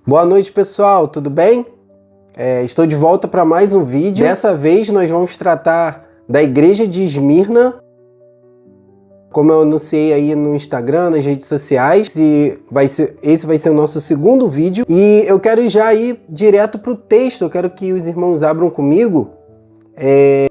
Boa noite, pessoal, tudo bem? Estou de volta para mais um vídeo. Dessa vez nós vamos tratar da igreja de Esmirna. Como eu anunciei aí no Instagram, nas redes sociais, esse vai ser o nosso segundo vídeo. E eu quero já ir direto para o texto, eu quero que os irmãos abram comigo.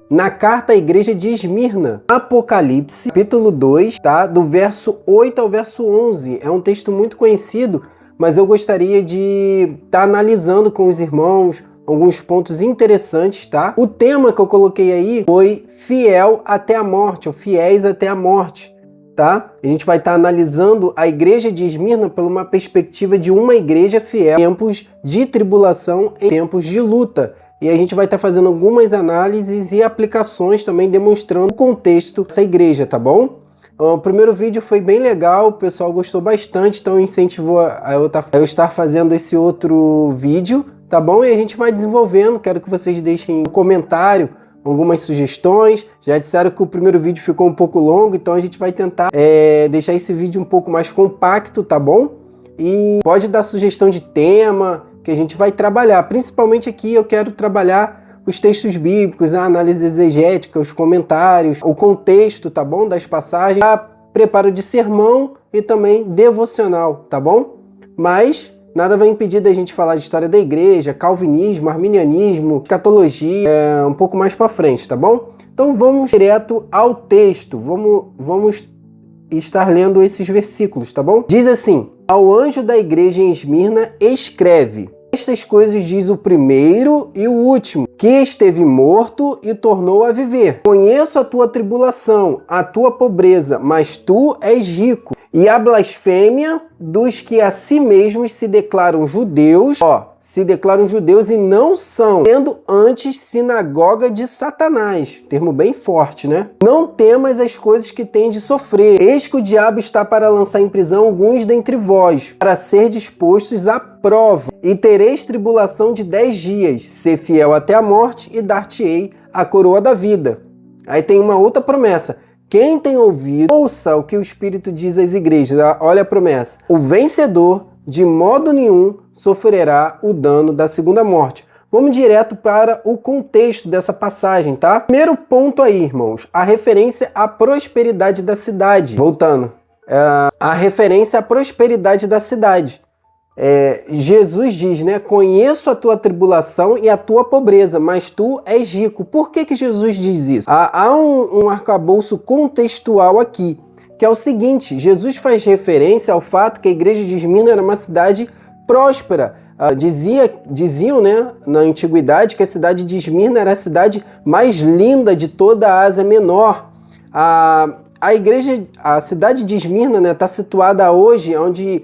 Na carta à igreja de Esmirna, Apocalipse, capítulo 2, tá? Do verso 8 ao verso 11. É um texto muito conhecido, mas eu gostaria de estar analisando com os irmãos alguns pontos interessantes, tá? O tema que eu coloquei aí foi fiel até a morte, ou fiéis até a morte, tá? A gente vai estar analisando a igreja de Esmirna por uma perspectiva de uma igreja fiel em tempos de tribulação, em tempos de luta. E a gente vai estar fazendo algumas análises e aplicações também demonstrando o contexto dessa igreja, tá bom? O primeiro vídeo foi bem legal, o pessoal gostou bastante, então incentivou a eu estar fazendo esse outro vídeo, tá bom? E a gente vai desenvolvendo, quero que vocês deixem um comentário, algumas sugestões. Já disseram que o primeiro vídeo ficou um pouco longo, então a gente vai tentar deixar esse vídeo um pouco mais compacto, tá bom? E pode dar sugestão de tema que a gente vai trabalhar. Principalmente aqui eu quero trabalhar os textos bíblicos, a análise exegética, os comentários, o contexto, tá bom? Das passagens, preparo de sermão e também devocional, tá bom? Mas nada vai impedir da gente falar de história da igreja, calvinismo, arminianismo, escatologia, um pouco mais para frente, tá bom? Então vamos direto ao texto, vamos estar lendo esses versículos, tá bom? Diz assim: ao anjo da igreja em Esmirna escreve: estas coisas diz o primeiro e o último, que esteve morto e tornou a viver. Conheço a tua tribulação, a tua pobreza, mas tu és rico. E a blasfêmia dos que a si mesmos se declaram judeus, se declaram judeus e não são, sendo antes sinagoga de Satanás. Termo bem forte, né? Não temas as coisas que têm de sofrer. Eis que o diabo está para lançar em prisão alguns dentre vós, para ser dispostos à prova. E tereis tribulação de 10 dias. Ser fiel até a morte e dar-te-ei a coroa da vida. Aí tem uma outra promessa. Quem tem ouvido, ouça o que o Espírito diz às igrejas. Olha a promessa. O vencedor, de modo nenhum, sofrerá o dano da segunda morte. Vamos direto para o contexto dessa passagem, tá? Primeiro ponto aí, irmãos. A referência à prosperidade da cidade. Voltando. A referência à prosperidade da cidade. Jesus diz, né? Conheço a tua tribulação e a tua pobreza, mas tu és rico. Por que Jesus diz isso? Há um arcabouço contextual aqui, que é o seguinte: Jesus faz referência ao fato que a igreja de Esmirna era uma cidade próspera. Diziam, né, na antiguidade, que a cidade de Esmirna era a cidade mais linda de toda a Ásia Menor. A cidade de Esmirna, né, está situada hoje onde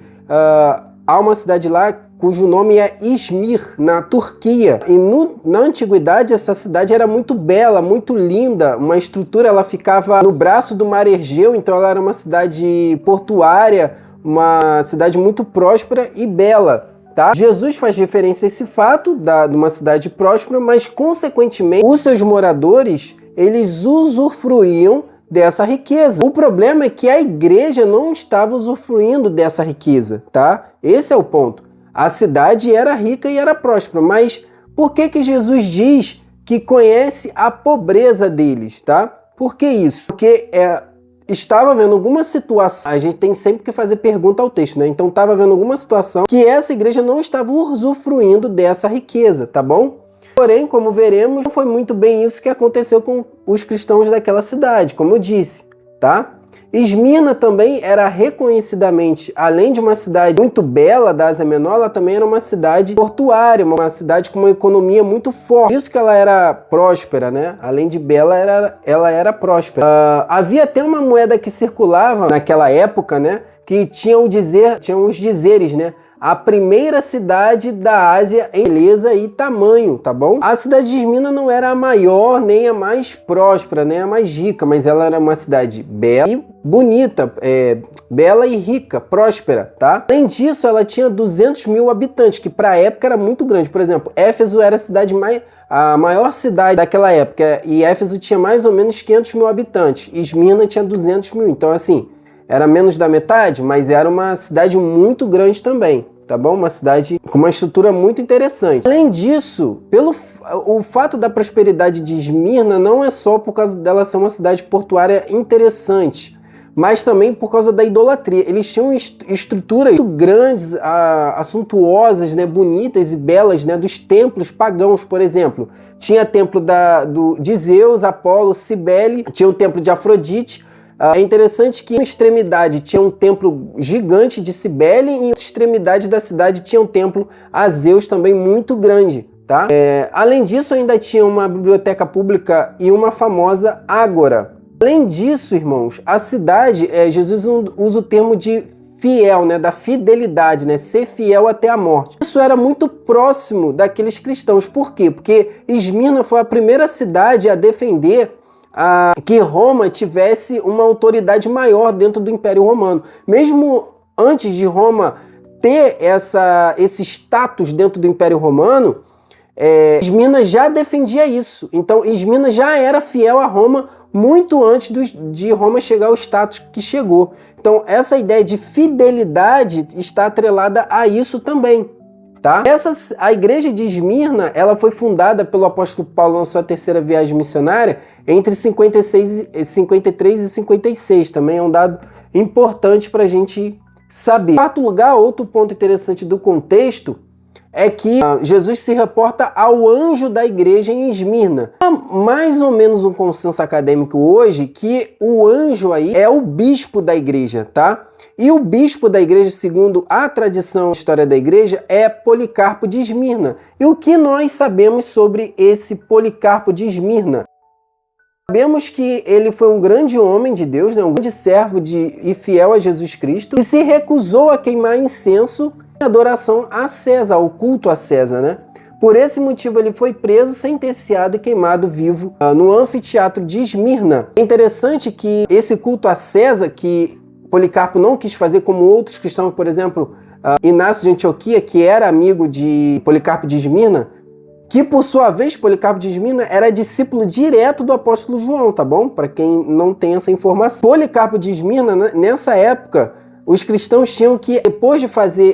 há uma cidade lá cujo nome é Izmir, na Turquia. E na antiguidade essa cidade era muito bela, muito linda. Uma estrutura, ela ficava no braço do mar Egeu, então ela era uma cidade portuária, uma cidade muito próspera e bela. Tá? Jesus faz referência a esse fato de uma cidade próspera, mas consequentemente os seus moradores, eles usufruíam dessa riqueza. O problema é que a igreja não estava usufruindo dessa riqueza, tá? Esse é o ponto. A cidade era rica e era próspera, mas por que Jesus diz que conhece a pobreza deles, tá? Por que isso? Porque estava havendo alguma situação, a gente tem sempre que fazer pergunta ao texto, né? Então estava havendo alguma situação que essa igreja não estava usufruindo dessa riqueza, tá bom? Porém, como veremos, não foi muito bem isso que aconteceu com os cristãos daquela cidade, como eu disse, tá? Esmirna também era reconhecidamente, além de uma cidade muito bela da Ásia Menor, ela também era uma cidade portuária, uma cidade com uma economia muito forte. Por isso que ela era próspera, né? Além de bela, ela era próspera. Havia até uma moeda que circulava naquela época, né? Que tinha os dizeres, né? A primeira cidade da Ásia em beleza e tamanho, tá bom? A cidade de Esmirna não era a maior, nem a mais próspera, nem a mais rica, mas ela era uma cidade bela e bonita, bela e rica, próspera, tá? Além disso, ela tinha 200 mil habitantes, que para a época era muito grande. Por exemplo, Éfeso era a maior cidade daquela época, e Éfeso tinha mais ou menos 500 mil habitantes. Esmirna tinha 200 mil, então assim, era menos da metade, mas era uma cidade muito grande também, tá bom? Uma cidade com uma estrutura muito interessante. Além disso, o fato da prosperidade de Esmirna não é só por causa dela ser uma cidade portuária interessante, mas também por causa da idolatria. Eles tinham estruturas muito grandes, suntuosas, né, bonitas e belas, né, dos templos pagãos, por exemplo. Tinha templo de Zeus, Apolo, Cibele, tinha o templo de Afrodite. É interessante que em uma extremidade tinha um templo gigante de Cibele e em outra extremidade da cidade tinha um templo a Zeus também muito grande. Tá? Além disso, ainda tinha uma biblioteca pública e uma famosa ágora. Além disso, irmãos, a cidade, Jesus usa o termo de fiel, né, da fidelidade, né, ser fiel até a morte. Isso era muito próximo daqueles cristãos. Por quê? Porque Esmirna foi a primeira cidade a defender que Roma tivesse uma autoridade maior dentro do Império Romano. Mesmo antes de Roma ter esse status dentro do Império Romano, Esmirna já defendia isso. Então, Esmirna já era fiel a Roma muito antes de Roma chegar ao status que chegou. Então, essa ideia de fidelidade está atrelada a isso também. Tá? A igreja de Esmirna, ela foi fundada pelo apóstolo Paulo na sua terceira viagem missionária entre 53 e 56. Também é um dado importante para a gente saber. Em quarto lugar, outro ponto interessante do contexto é que Jesus se reporta ao anjo da igreja em Esmirna. Há mais ou menos um consenso acadêmico hoje que o anjo aí é o bispo da igreja, tá? E o bispo da igreja, segundo a tradição, a história da igreja, é Policarpo de Esmirna. E o que nós sabemos sobre esse Policarpo de Esmirna? Sabemos que ele foi um grande homem de Deus, né? Um grande servo e fiel a Jesus Cristo, e se recusou a queimar incenso em adoração a César, o culto a César, né? Por esse motivo ele foi preso, sentenciado e queimado vivo no anfiteatro de Esmirna. É interessante que esse culto a César, que Policarpo não quis fazer como outros cristãos, por exemplo, Inácio de Antioquia, que era amigo de Policarpo de Esmirna, que por sua vez, Policarpo de Esmirna era discípulo direto do apóstolo João, tá bom? Para quem não tem essa informação. Policarpo de Esmirna, nessa época, os cristãos tinham que, depois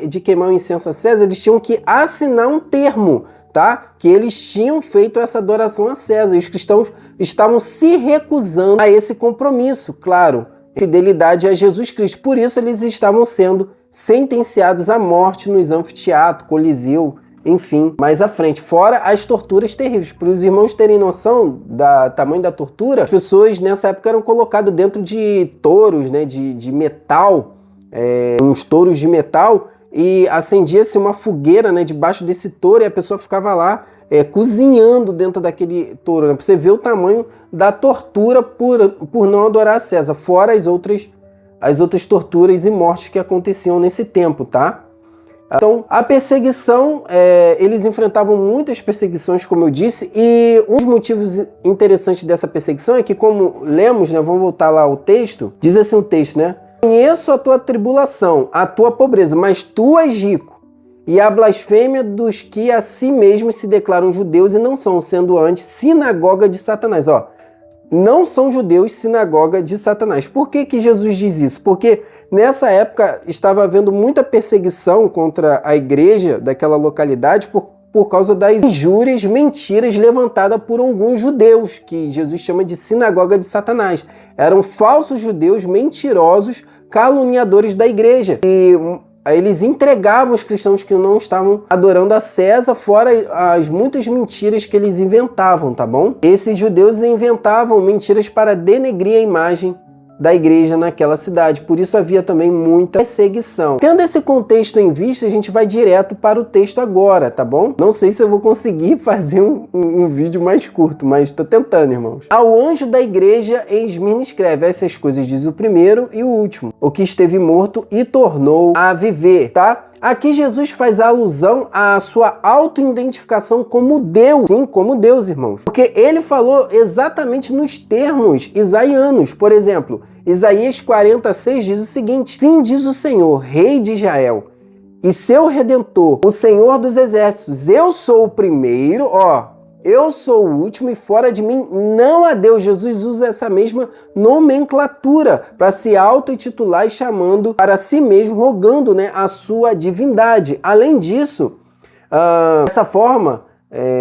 de queimar o incenso a César, eles tinham que assinar um termo, tá? Que eles tinham feito essa adoração a César. E os cristãos estavam se recusando a esse compromisso, claro, fidelidade a Jesus Cristo. Por isso eles estavam sendo sentenciados à morte nos anfiteatros, Coliseu, enfim, mais à frente. Fora as torturas terríveis. Para os irmãos terem noção do tamanho da tortura, as pessoas nessa época eram colocadas dentro de touros, né, de metal, uns touros de metal, e acendia-se uma fogueira, né, debaixo desse touro e a pessoa ficava lá cozinhando dentro daquele touro, né, para você ver o tamanho da tortura por não adorar a César, fora as outras torturas e mortes que aconteciam nesse tempo, tá? Então, a perseguição, eles enfrentavam muitas perseguições, como eu disse, e um dos motivos interessantes dessa perseguição é que, como lemos, né, vamos voltar lá ao texto, diz assim o texto, né? Conheço a tua tribulação, a tua pobreza, mas tu és rico, e a blasfêmia dos que a si mesmos se declaram judeus e não são, sendo antes sinagoga de Satanás. Ó, não são judeus, sinagoga de Satanás. Por que Jesus diz isso? Porque nessa época estava havendo muita perseguição contra a igreja daquela localidade por causa das injúrias, mentiras levantadas por alguns judeus, que Jesus chama de sinagoga de Satanás. Eram falsos judeus mentirosos, caluniadores da igreja. E eles entregavam os cristãos que não estavam adorando a César, fora as muitas mentiras que eles inventavam, tá bom? Esses judeus inventavam mentiras para denegrir a imagem da igreja naquela cidade, por isso havia também muita perseguição. Tendo esse contexto em vista, a gente vai direto para o texto agora, tá bom? Não sei se eu vou conseguir fazer um vídeo mais curto, mas tô tentando, irmãos. Ao anjo da igreja em Esmirna escreve: essas coisas diz o primeiro e o último, o que esteve morto e tornou a viver, tá? Aqui Jesus faz alusão à sua autoidentificação como Deus. Sim, como Deus, irmãos. Porque ele falou exatamente nos termos isaianos. Por exemplo, Isaías 46 diz o seguinte: sim, diz o Senhor, Rei de Israel, e seu Redentor, o Senhor dos Exércitos, eu sou o primeiro, Eu sou o último e fora de mim não há Deus. Jesus usa essa mesma nomenclatura para se auto-intitular e chamando para si mesmo, rogando, né, a sua divindade. Além disso, dessa forma,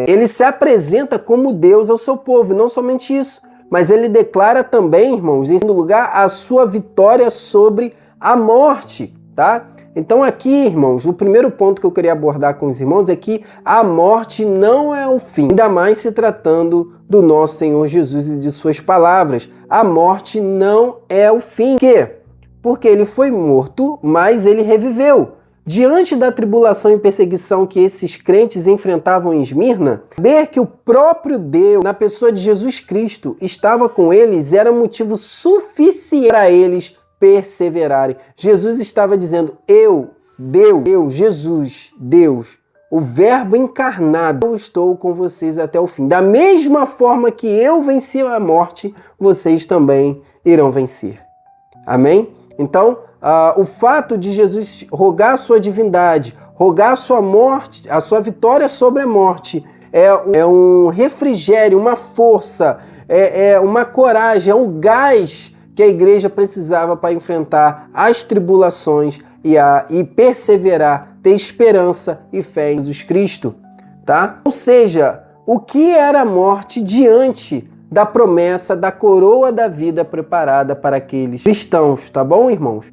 ele se apresenta como Deus ao seu povo. Não somente isso, mas ele declara também, irmãos, em segundo lugar, a sua vitória sobre a morte, tá? Então aqui, irmãos, o primeiro ponto que eu queria abordar com os irmãos é que a morte não é o fim, ainda mais se tratando do nosso Senhor Jesus e de suas palavras. A morte não é o fim. Por quê? Porque ele foi morto, mas ele reviveu. Diante da tribulação e perseguição que esses crentes enfrentavam em Esmirna, saber que o próprio Deus, na pessoa de Jesus Cristo, estava com eles era motivo suficiente para eles perseverarem. Jesus estava dizendo, Jesus, o Verbo encarnado, eu estou com vocês até o fim. Da mesma forma que eu venci a morte, vocês também irão vencer. Amém? Então, o fato de Jesus rogar a sua divindade, rogar a sua morte, a sua vitória sobre a morte, é um refrigério, uma força, uma coragem, é um gás que a igreja precisava para enfrentar as tribulações e perseverar, ter esperança e fé em Jesus Cristo, tá? Ou seja, o que era a morte diante da promessa da coroa da vida preparada para aqueles cristãos, tá bom, irmãos?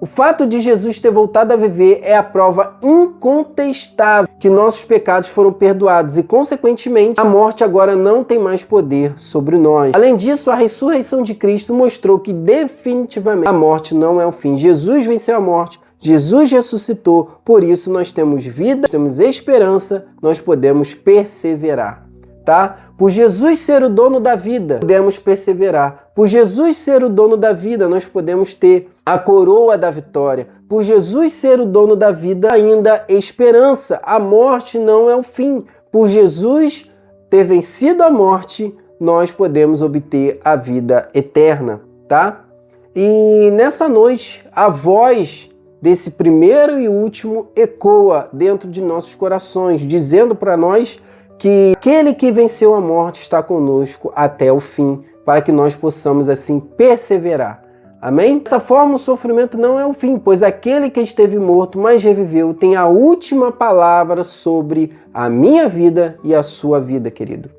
O fato de Jesus ter voltado a viver é a prova incontestável que nossos pecados foram perdoados e, consequentemente, a morte agora não tem mais poder sobre nós. Além disso, a ressurreição de Cristo mostrou que definitivamente a morte não é o fim. Jesus venceu a morte, Jesus ressuscitou, por isso nós temos vida, temos esperança, nós podemos perseverar. Tá? Por Jesus ser o dono da vida, podemos perseverar. Por Jesus ser o dono da vida, nós podemos ter a coroa da vitória. Por Jesus ser o dono da vida, ainda esperança. A morte não é o fim. Por Jesus ter vencido a morte, nós podemos obter a vida eterna, tá? E nessa noite, a voz desse primeiro e último ecoa dentro de nossos corações, dizendo para nós que aquele que venceu a morte está conosco até o fim, para que nós possamos assim perseverar. Amém? Dessa forma, o sofrimento não é o fim, pois aquele que esteve morto, mas reviveu, tem a última palavra sobre a minha vida e a sua vida, querido.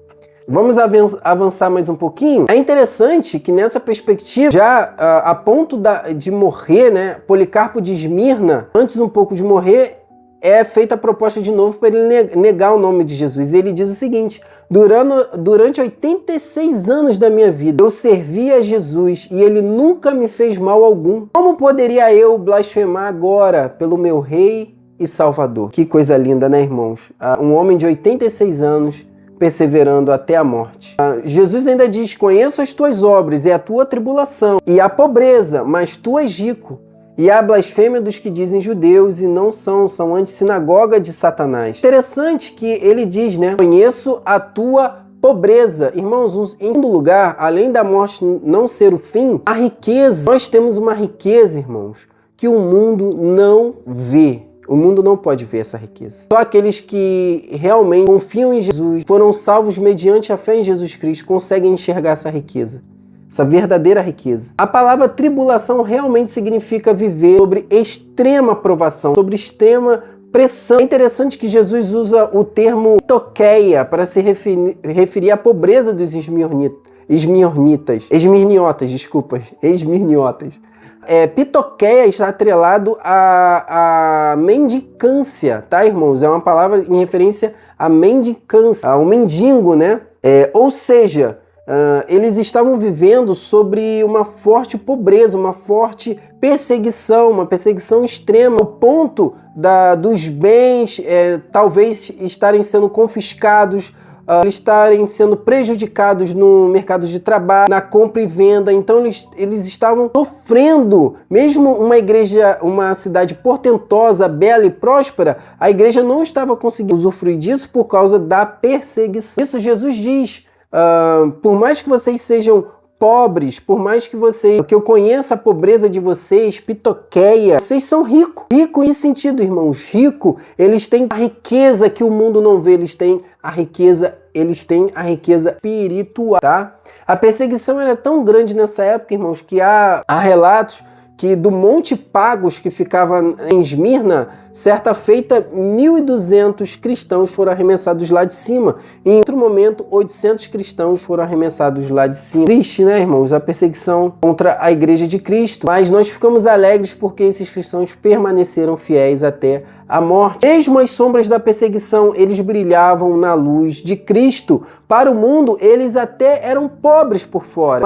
Vamos avançar mais um pouquinho? É interessante que nessa perspectiva, já a ponto de morrer, né, Policarpo de Esmirna, antes um pouco de morrer, é feita a proposta de novo para ele negar o nome de Jesus. Ele diz o seguinte: durante 86 anos da minha vida, eu servi a Jesus e ele nunca me fez mal algum. Como poderia eu blasfemar agora pelo meu Rei e Salvador? Que coisa linda, né, irmãos? Um homem de 86 anos perseverando até a morte. Jesus ainda diz: conheço as tuas obras e a tua tribulação e a pobreza, mas tu és rico. E a blasfêmia dos que dizem judeus e não são antissinagoga de Satanás. Interessante que ele diz, né? Conheço a tua pobreza. Irmãos, em segundo lugar, além da morte não ser o fim, a riqueza. Nós temos uma riqueza, irmãos, que o mundo não vê. O mundo não pode ver essa riqueza. Só aqueles que realmente confiam em Jesus, foram salvos mediante a fé em Jesus Cristo, conseguem enxergar essa riqueza. Essa verdadeira riqueza. A palavra tribulação realmente significa viver sobre extrema provação, sobre extrema pressão. É interessante que Jesus usa o termo pitoqueia para se referir à pobreza dos esmirniotas. Pitoqueia está atrelado à mendicância, tá, irmãos? É uma palavra em referência à mendicância, ao mendigo, né? Ou seja, eles estavam vivendo sobre uma forte pobreza, uma forte perseguição, uma perseguição extrema, ao ponto dos bens talvez estarem sendo confiscados, estarem sendo prejudicados no mercado de trabalho, na compra e venda. Então eles estavam sofrendo. Mesmo uma igreja, uma cidade portentosa, bela e próspera, a igreja não estava conseguindo usufruir disso por causa da perseguição. Isso Jesus diz. Por mais que vocês sejam pobres, por mais que eu conheça a pobreza de vocês, pitoqueia, vocês são ricos. Rico em sentido, irmãos. Rico, eles têm a riqueza que o mundo não vê, eles têm a riqueza eles têm a riqueza espiritual, tá? A perseguição era tão grande nessa época, irmãos, que há relatos que do Monte Pagos, que ficava em Esmirna, certa feita, 1.200 cristãos foram arremessados lá de cima. Em outro momento, 800 cristãos foram arremessados lá de cima. Triste, né, irmãos? A perseguição contra a Igreja de Cristo. Mas nós ficamos alegres porque esses cristãos permaneceram fiéis até a morte. Mesmo as sombras da perseguição, eles brilhavam na luz de Cristo. Para o mundo, eles até eram pobres por fora,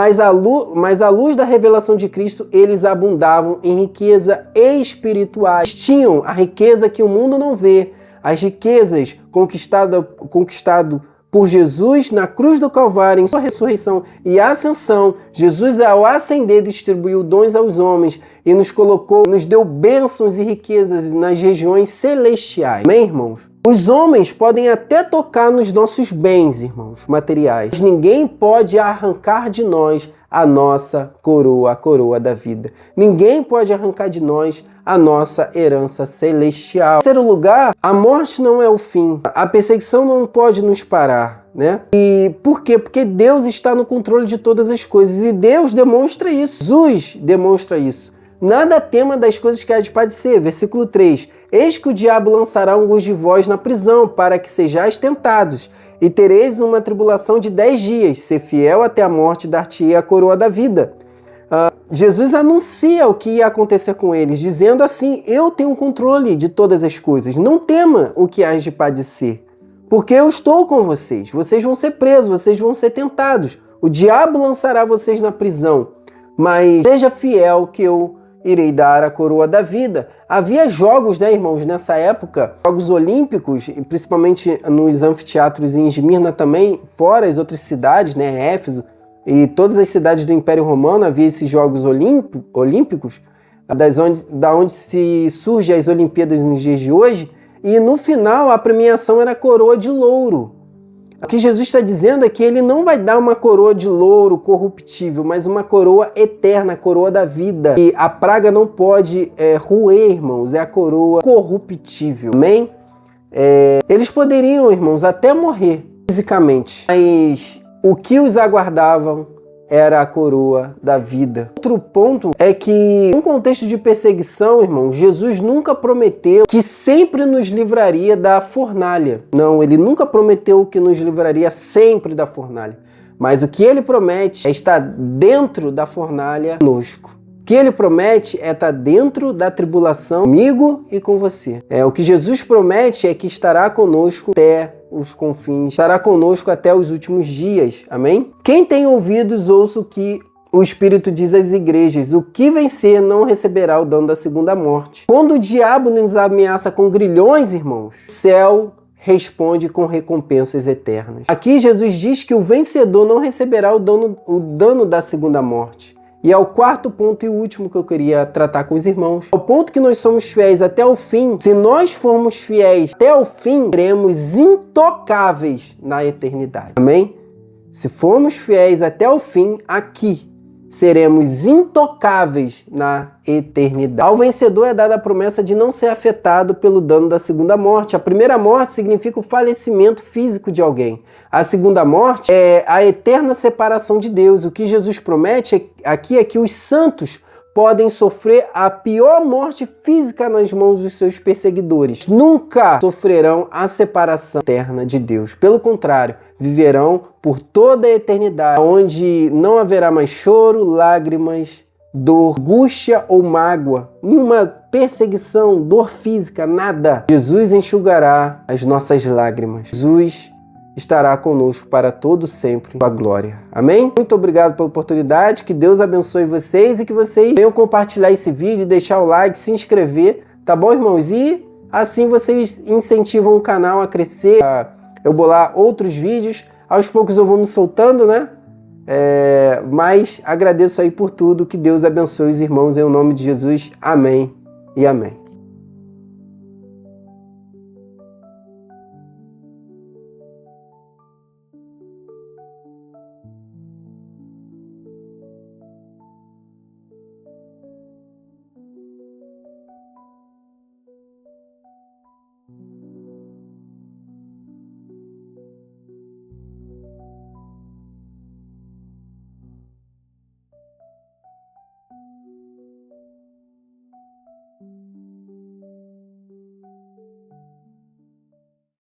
mas a luz da revelação de Cristo, eles abundavam em riqueza espiritual. Eles tinham a riqueza que o mundo não vê, as riquezas conquistado por Jesus na cruz do Calvário, em sua ressurreição e ascensão. Jesus, ao ascender, distribuiu dons aos homens e nos deu bênçãos e riquezas nas regiões celestiais. Amém, irmãos? Os homens podem até tocar nos nossos bens, irmãos, materiais, mas ninguém pode arrancar de nós a nossa coroa, a coroa da vida. Ninguém pode arrancar de nós a nossa herança celestial. Em terceiro lugar, a morte não é o fim. A perseguição não pode nos parar, né? E por quê? Porque Deus está no controle de todas as coisas e Deus demonstra isso. Jesus demonstra isso. Nada tema das coisas que há de padecer. Versículo 3. Eis que o diabo lançará alguns de vós na prisão, para que sejais tentados, e tereis uma tribulação de 10 dias. Ser fiel até a morte, dar-te-ei a coroa da vida. Jesus anuncia o que ia acontecer com eles, dizendo assim: eu tenho controle de todas as coisas. Não tema o que hás de padecer, porque eu estou com vocês. Vocês vão ser presos, vocês vão ser tentados. O diabo lançará vocês na prisão, mas seja fiel que eu irei dar a coroa da vida. Havia jogos, né, irmãos, nessa época, jogos olímpicos, principalmente nos anfiteatros em Esmirna também, fora as outras cidades, né, Éfeso, e todas as cidades do Império Romano havia esses jogos olímpicos, da onde se surgem as Olimpíadas nos dias de hoje, e no final a premiação era a coroa de louro. O que Jesus está dizendo é que ele não vai dar uma coroa de louro corruptível, mas uma coroa eterna, a coroa da vida. E a praga não pode roer, irmãos, é a coroa corruptível. Amém? Eles poderiam, irmãos, até morrer fisicamente, mas o que os aguardavam era a coroa da vida. Outro ponto é que, em um contexto de perseguição, irmão, Jesus nunca prometeu que sempre nos livraria da fornalha. Não, ele nunca prometeu que nos livraria sempre da fornalha. Mas o que ele promete é estar dentro da fornalha conosco. O que ele promete é estar dentro da tribulação comigo e com você. O que Jesus promete é que estará conosco até os confins, estará conosco até os últimos dias. Amém? Quem tem ouvidos, ouça o que o Espírito diz às igrejas: o que vencer não receberá o dano da segunda morte. Quando o diabo nos ameaça com grilhões, irmãos, o céu responde com recompensas eternas. Aqui Jesus diz que o vencedor não receberá o dano da segunda morte. E é o quarto ponto e último que eu queria tratar com os irmãos. O ponto que nós somos fiéis até o fim. Se nós formos fiéis até o fim, seremos intocáveis na eternidade. Amém? Se formos fiéis até o fim, aqui, seremos intocáveis na eternidade. Ao vencedor é dada a promessa de não ser afetado pelo dano da segunda morte. A primeira morte significa o falecimento físico de alguém. A segunda morte é a eterna separação de Deus. O que Jesus promete aqui é que os santos podem sofrer a pior morte física nas mãos dos seus perseguidores. Nunca sofrerão a separação eterna de Deus. Pelo contrário, viverão por toda a eternidade, onde não haverá mais choro, lágrimas, dor, angústia ou mágoa, nenhuma perseguição, dor física, nada. Jesus enxugará as nossas lágrimas. Jesus estará conosco para todo sempre, com a glória. Amém? Muito obrigado pela oportunidade, que Deus abençoe vocês e que vocês venham compartilhar esse vídeo, deixar o like, se inscrever, tá bom, irmãos? E assim vocês incentivam o canal a crescer, a eu bolar outros vídeos. Aos poucos eu vou me soltando, né? Mas agradeço aí por tudo, que Deus abençoe os irmãos em nome de Jesus. Amém e amém.